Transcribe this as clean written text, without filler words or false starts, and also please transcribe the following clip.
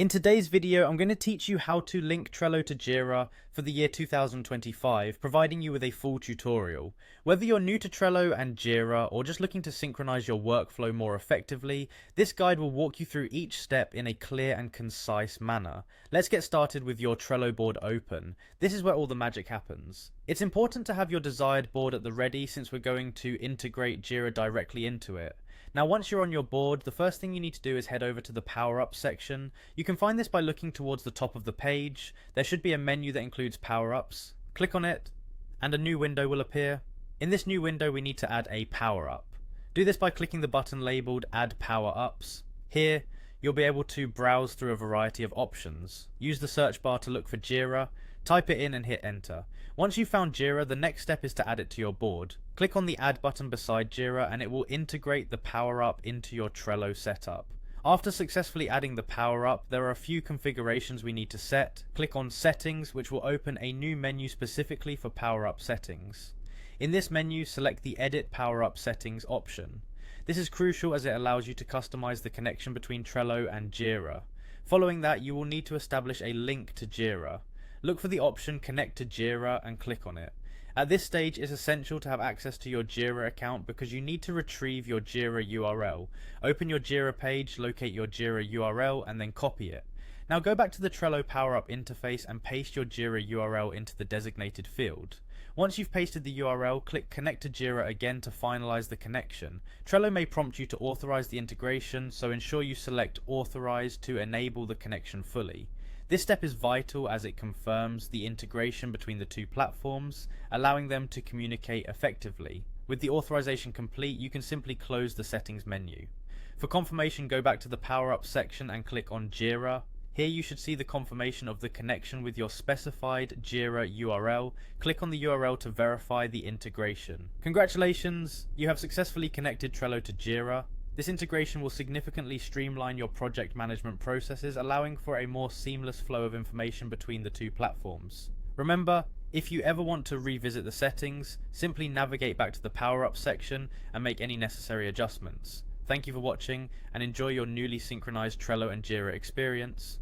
In today's video, I'm going to teach you how to link Trello to Jira for the year 2025, providing you with a full tutorial. Whether you're new to Trello and Jira or just looking to synchronize your workflow more effectively, this guide will walk you through each step in a clear and concise manner. Let's get started with your Trello board open. This is where all the magic happens. It's important to have your desired board at the ready since we're going to integrate Jira directly into it. Now once you're on your board, the first thing you need to do is head over to the Power Up section. You can find this by looking towards the top of the page. There should be a menu that includes Power Ups. Click on it, and a new window will appear. In this new window, we need to add a Power Up. Do this by clicking the button labelled Add Power Ups. Here, you'll be able to browse through a variety of options. Use the search bar to look for Jira, type it in and hit enter. Once you've found Jira, the next step is to add it to your board. Click on the Add button beside Jira and it will integrate the Power Up into your Trello setup. After successfully adding the Power Up, there are a few configurations we need to set. Click on Settings, which will open a new menu specifically for Power Up settings. In this menu, select the Edit Power Up Settings option. This is crucial as it allows you to customize the connection between Trello and Jira. Following that, you will need to establish a link to Jira. Look for the option Connect to Jira and click on it. At this stage, it's essential to have access to your Jira account because you need to retrieve your Jira URL. Open your Jira page, locate your Jira URL, and then copy it. Now go back to the Trello Power Up interface and paste your Jira URL into the designated field. Once you've pasted the URL, click Connect to Jira again to finalize the connection. Trello may prompt you to authorize the integration, so ensure you select Authorize to enable the connection fully. This step is vital as it confirms the integration between the two platforms, allowing them to communicate effectively. With the authorization complete, you can simply close the settings menu. For confirmation, go back to the Power Up section and click on Jira. Here you should see the confirmation of the connection with your specified Jira URL. Click on the URL to verify the integration. Congratulations, you have successfully connected Trello to Jira. This integration will significantly streamline your project management processes, allowing for a more seamless flow of information between the two platforms. Remember, if you ever want to revisit the settings, simply navigate back to the Power Up section and make any necessary adjustments. Thank you for watching and enjoy your newly synchronized Trello and Jira experience.